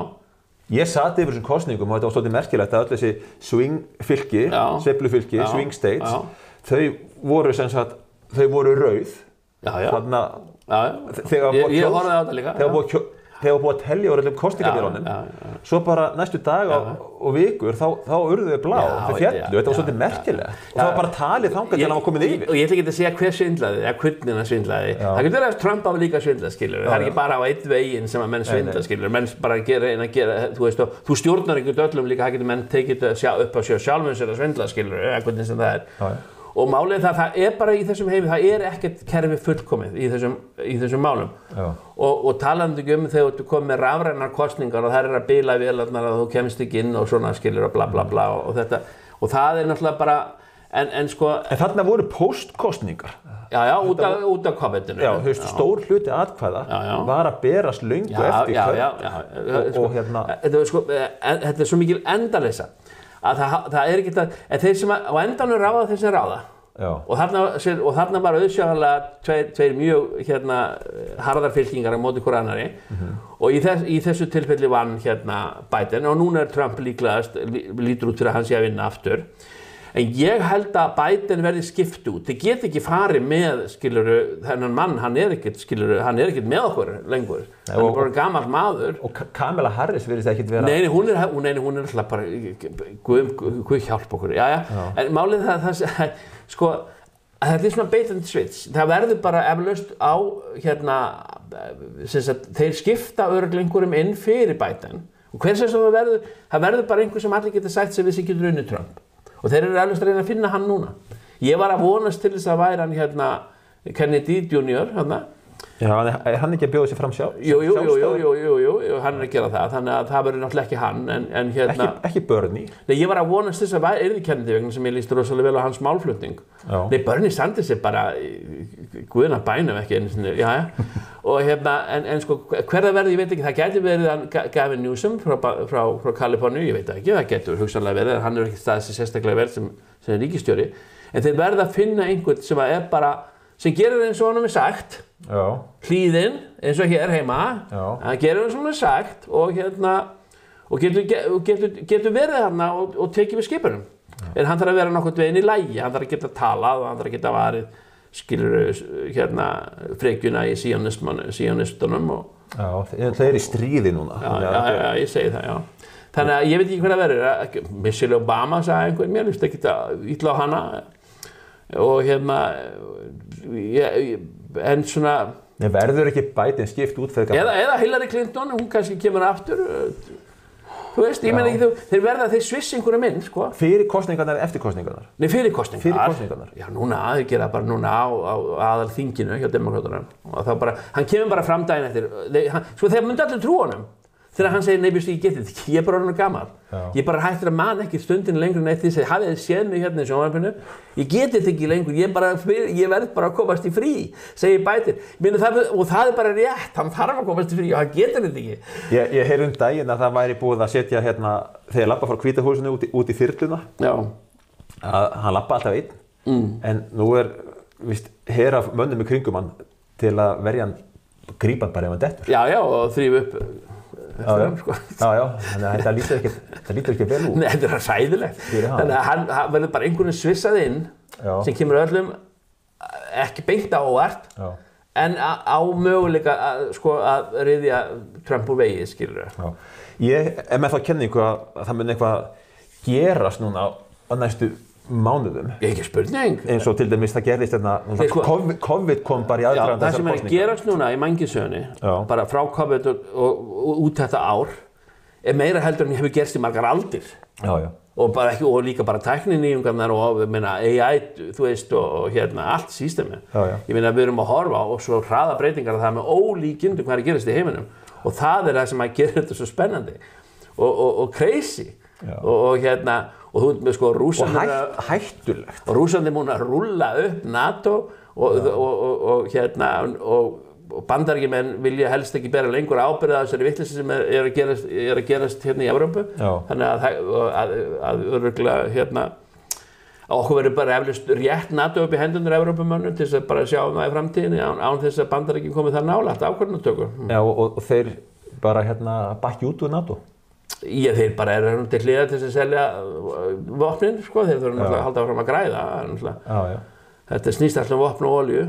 Ég sat yfir þessum kosningum og þetta var svolítið merkilegt að öll þessi swing-fylki, sveiflufylki, swing states, þau voru rauð.
Ég horfði á þetta líka.
Þegar búið að telja úr öllum kosningabjörunum, svo bara næstu dag og vikur, þá urðu þau blá, þau fjallu, þetta var svolítið merkilegt. Og það var bara talið þangað til hann var komið yfir.
Og ég ætla ekki að segja hver svindlaði, eða hvernig hann svindlaði. Það getur verið að Trump hafa líka svindlað, skilur. Það er ekki bara á einn veginn sem að menn svindla, skilur. Menn bara reyna að gera, þú veist, þú stjórnar einhvern öllum líka, það getur menn tekið þetta upp á sig sjálfum sér að svindla, skilur, hvernig sem það er. Og málið það bara í þessum heimi, það er ekkert kerfi fullkomið í þessum málum. Og talandi þegar þú komið með rafrænar kosningar og það er að bila í vélarnar að þú kemst ekki inn og svona skilur og bla bla bla og þetta. Og það er náttúrulega bara, en
þarna voru póstkosningar.
Já, út af COVID-inu.
Já, þú veist, stór hluti atkvæða var að berast löngu eftir kvöld.
Þetta er svo mikil endaleysa. Að það er ekki það, en þeir sem á endanum ráða þeir sem ráða. Og þarna var auðsjáanlega tveir mjög harðar fylkingar á móti hvor annari. Og í þessu tilfelli vann Biden og núna er Trump lítur út fyrir að hann sé að vinna aftur. En ég held að Biden verði skipt út. Þið get ekki farið með, skiluru, þennan mann, hann er ekkert með okkur lengur. Hann er bara gamall maður.
Og Kamala Harris virðist ekkert vera...
Nei, hún er alltaf bara, Guð hjálp okkur, já. En málið það sko, þetta er svona bait and switch. Það verður bara eflaust á, þeir skipta örugglega einhverjum inn fyrir Biden. Og hver sem það verður bara einhver sem allir geta sagt sem við sig getur unnið Trump. Og þeir eru alveg að reyna að finna hann núna. Ég var að vonast til þess að væri hann Kennedy Jr.
Já, hann ekki að bjóða sér fram sjálf?
Jú, hann er að gera það. Þannig að það verður náttúrulega ekki hann.
Ekki Bernie? Nei,
ég var að vonast til þess að væri Kennedy vegna sem ég líst rosalega vel á hans málflutning. Nei, Bernie Sanders er bara guðna bænum ekki einu sinni. Og en sko, hver það verður, ég veit ekki, það gæti verið hann Gavin Newsom frá Kaliforníu, ég veit ekki, það getur hugsanlega verið, hann er ekki staðið sér sérstaklega vel sem ríkisstjóri, en þeir verða að finna einhvern sem er bara, sem gerir eins og honum er sagt, hlýðinn, eins og hér heima, hann gerir eins og honum er sagt og getur verið hann og tekið við skipunum. En hann þarf að vera nokkurn veginn í lagi, hann þarf að geta talað og hann þarf að geta varið skilur frekjuna í síónistunum og
það er í stríði núna.
Já, ég segi það, já. Þannig að ég veit ekki hvað það verður. Michelle Obama sagði einhvern, mér líst ekki illa á hana og en svona
verður ekki Biden skipt út fyrir
eða Hillary Clinton, hún kannski kemur aftur Þú veist, ég meina ekki þeir sviss einhverjum inn, sko.
Fyrir kosningarnar eða eftir kosningarnar?
Nei, fyrir kosningarnar.
Fyrir kosningarnar?
Já, núna, þeir gera bara núna á aðalþinginu hjá demókratunum. Og þá bara, hann kemur bara fram daginn eftir. Sko, þeir myndi allir trúa honum. Þegar hann segir, nei, ég geti þetta ekki, ég bara orðinn gamall. Ég bara hættir að man ekki stundin lengur en eitt því að hafið þið séð mig hérna í sjónvarpinu. Ég geti þetta ekki lengur, ég verð bara að komast í frí, segir Biden. Og það bara rétt, hann þarf að komast í frí og hann getur þetta ekki.
Ég heyri daginn að það væri búið að setja hérna, þegar labba frá Hvíta húsinu út í þyrluna, að hann labba alltaf einn, en nú víst her af mönnum í kringum hann til að verja hann, grípa hann bara ef hann dettur.
Já, og þrífa upp.
Já, þannig að þetta lítur ekki vel út.
Nei, þetta hræðilegt. Þannig að hann verður bara einhvern veginn svissað inn sem kemur öllum ekki beint á óvart en á möguleika að ryðja Trump úr vegi, skilur þau.
Ég með þá kenningu að það mun eitthvað gerast núna á næstu mánuðum.
Ekki spurning.
Eins og til dæmis það gerðist COVID kom bara í aðdraganda
þessar kosningar. Það sem er gerast núna í mannkynssögunni, bara frá COVID og út þetta ár, meira heldur en hefur gerst í margar aldir. Og líka bara tækninýjungarnar og AI, þú veist, og hérna allt systemi. Ég meina við erum að horfa og svo hraða breytingar að það með ólíkindum hvað gerast í heiminum. Og það það sem að gera þetta svo spennandi og crazy. Og þú veit með sko
hættulegt.
Og Rússarnir múin að rúlla upp NATO og Bandaríkjamenn vilja helst ekki bera lengur ábyrgð á þessari vitleysu sem að gerast hérna í Evrópu. Þannig að örugglega að okkur verður bara eflaust rétt NATO upp í hendurnar Evrópumönnum til þess að bara sjá það í framtíðinni án þess að Bandaríkin komi þar nálægt ákvörðunartöku.
Já, og þeir bara bakki út úr NATO.
Já, þeir bara til hliðar til þess að selja vopnin, sko, þeir þurfa náttúrulega að halda áfram að græða. Þetta snýst alltaf vopn og olíu.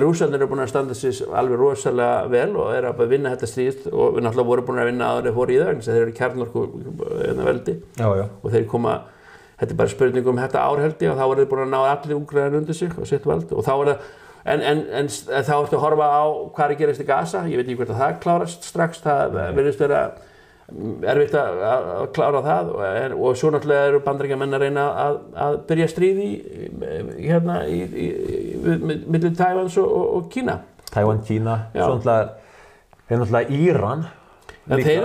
Rússarnir búin að standa sig alveg rosalega vel og að vinna þetta stríð og við náttúrulega voru búin að vinna áður en fóru í það, en þeir eru kjarnorkuveldi. Og þeir koma, þetta bara spurning þetta ár held ég og þá voru þeir búin að ná allir Úkraínu undir sig og sitt vald og þá það, en þá ertu að horfa á hvað gerist í Gaza, ég veit ekki hvort að það klárast strax, það virðist vera erfitt að klára það og svo náttúrulega eru Bandaríkjamenn að reyna að byrja stríð milli Tævans og Kína.
Tævan, Kína, svo náttúrulega Íran.
Þeir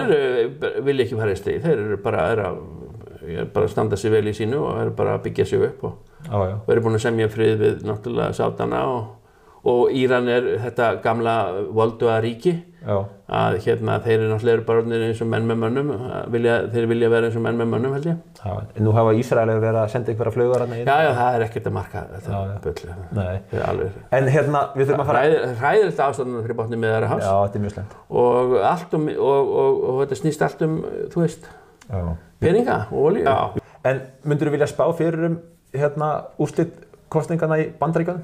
vilja ekki fara í stríð, þeir eru bara að standa sig vel í sínu og eru bara að byggja sig upp og eru búin að semja frið við náttúrulega Sátana og Íran þetta gamla volduga ríki að þeir náttúrulega bara eins og menn með mönnum, þeir vilja vera eins og menn með mönnum held ég.
Nú hafa Ísraelir verið að senda einhverja flaugar þarna inn?
Já, það ekkert að marka þetta bull.
Nei. En við þurfum að fara...
Hræðilegt ástandinu fyrir botni Miðjarðarhafs.
Já, þetta mjög slæmt.
Og þetta snýst allt þú veist, peninga og olíu.
En myndirðu vilja spá fyrir úrslit kosninganna í Bandaríkjunum?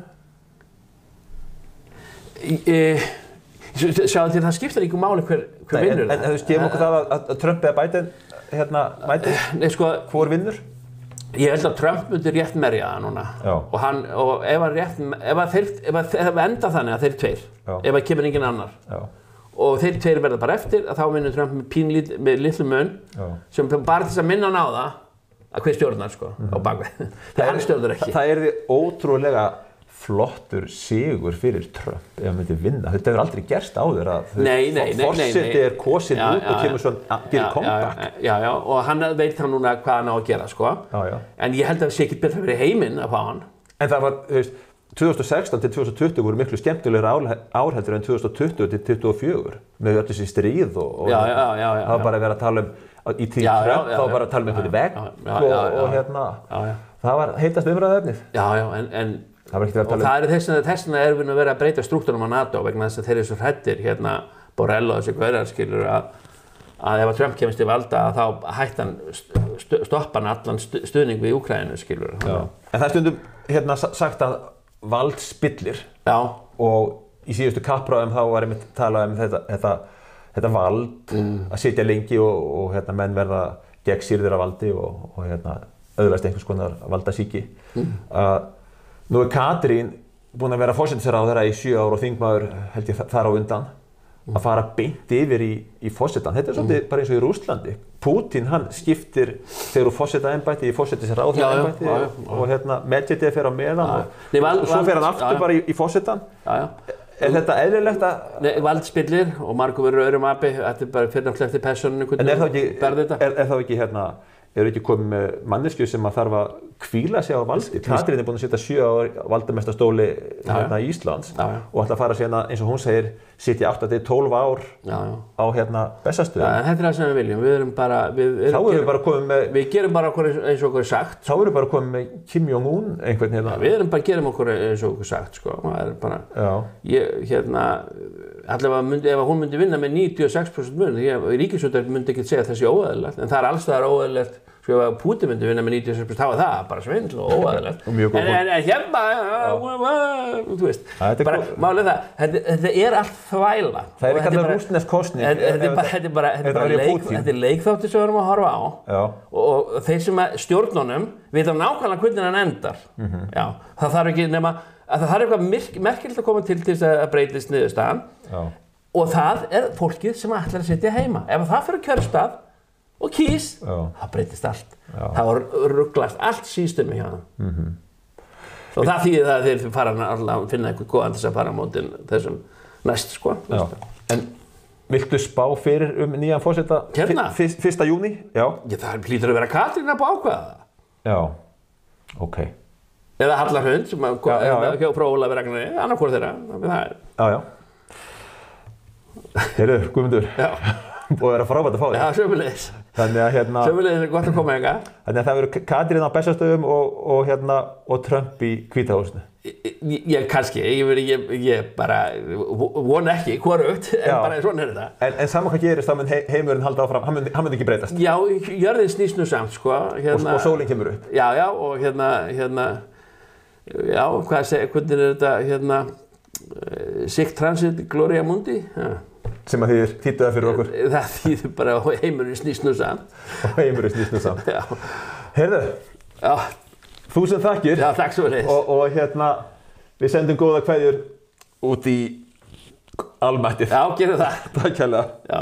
Sjáðu til það skiptir ekki máli hver vinnur.
En þú gefum okkur það að Trump eða Biden mætir? Nei, sko... Hvor vinnur?
Ég held að Trump myndi rétt merja það núna. Og ef það enda þannig að þeir tveir, ef það kemur engin annar, og þeir tveir verða bara eftir, að þá vinnur Trump með litlu mun, sem bara til að minna hann á það, að hver stjórnar sko, á bakvið. Það stjórnar ekki. Það
því ótrúlega flottur sigur fyrir Trump ef hann myndi vinna. Þetta hefur aldrei gerst áður að forseti kosinn út og kemur svona gerir comeback. Já, og hann veit þá núna hvað hann á að gera, sko. En ég held að það sé ekki betra fyrir heiminn að fá hann. En það var, 2016 til 2020 voru miklu skemmtilegra árheldur en 2020 til 2024 með öll þessi stríð og það var bara að vera að tala í tíð Trump, þá var bara að tala einhverju vegg og það var heitast umræðuefnið. En og það þessna við að vera að breyta strúktúrunum á NATO vegna þess að þeir eru svo hræddir Borrell og þessi gaurar skilur að ef að Trump kemst til valda þá hætti hann stoppa hann allan stuðning við Úkraínu skilur. En það stundum sagt að vald spillir og í síðustu kappráðum þá var einmitt talað þetta vald að sitja lengi og menn verða gegnsýrðir af valdi og öðlast einhvers konar valdasýki. Nú Katrín búin að vera forsætisráðherra í 7 ár og þingmaður held ég þar á undan að fara beint yfir í forsetan. Þetta svolítið bara eins og í Rússlandi. Putin, hann skiptir þegar úr forsetaembætti í forsætisráðherraembætti og Medvedev fer á meðan og svo fer hann aftur bara í forsetan. Þetta eðlilegt að...
Nei, valdspillir og margur verður öðrum abi, þetta bara fyrir náttúrulega eftir persónunni
En þá ekki eru ekki komið með manneskju sem að þarf að hvíla sig á valdi. Katrín búin að sitja 7 á valdamestarastóli Íslands og ætla að fara síðan eins og hún segir sitja 8 til 12 ár á Bessastöðum.
En þetta það sem við viljum. Við erum bara við gerum bara okkur eins og okkur sagt.
Þá erum við bara komið með Kim Jong-un einhvern
Við erum bara gerum okkur eins og okkur sagt sko. Það er bara allavega ef hún myndi vinna með 96% mun, Ríkisútvarpið myndi ekki segja þessi óeðlilegt, en það er alls staðar óeðlilegt, sko ef Putin myndi vinna með 96%, þá er það bara svindl og óeðlilegt. En þú veist, bara málið það, þetta er allt þvæla.
Það er ekki alltaf rússnesk kosning.
Þetta er leikþáttur sem við erum að horfa á og þeir sem stjórnunum vita nákvæmlega hvernig hann endar. Það þarf ekki nema að það þarf eitthvað merkilegt að koma til þess að breytist niðurstaðan og það er fólkið sem ætlar að sitja heima. Ef það fyrir kjörstað og kýs, það breytist allt. Það rugglast allt sístemmi hjá það. Og það þýðir það að þeir fara að finna eitthvað góðan þess að fara á mótin þessum næst, sko.
En viltu spá fyrir nýjan forseta 1. júní? Já,
það hlýtur að vera Katrín að ákveða það.
Já, ok.
Eða Halla Hrund sem hjá frá Ólafi Ragnari, annarkvort þeirra.
Já. Heyrðu, Guðmundur. Og vera frábært að fá þig.
Já, sömuleiðis.
Þannig að
sömuleiðis er gott að koma eitthvað. Þannig
að það verður Katrín á Bessastöðum og Trump í Hvíta húsinu.
Kannski, ég bara vona ekki, hvorugt, en bara svona er þetta.
En saman hvað gerist, þá mun heimurinn halda áfram, hann mun ekki breytast.
Já, jörðin snýst nú samt, sko.
Og sólin kemur upp.
Já, og hvernig er þetta, Sic transit gloria mundi?
Sem að þýddu það fyrir okkur.
Það þýðir bara að heimurinn snýst nú samt.
Og heimurinn snýst nú samt. Heyrðu, 1000 þakkir.
Já, takk svo leiðis.
Og við sendum góða kveðjur út í almættið.
Já, gerum það.
Takk hérlega.
Já.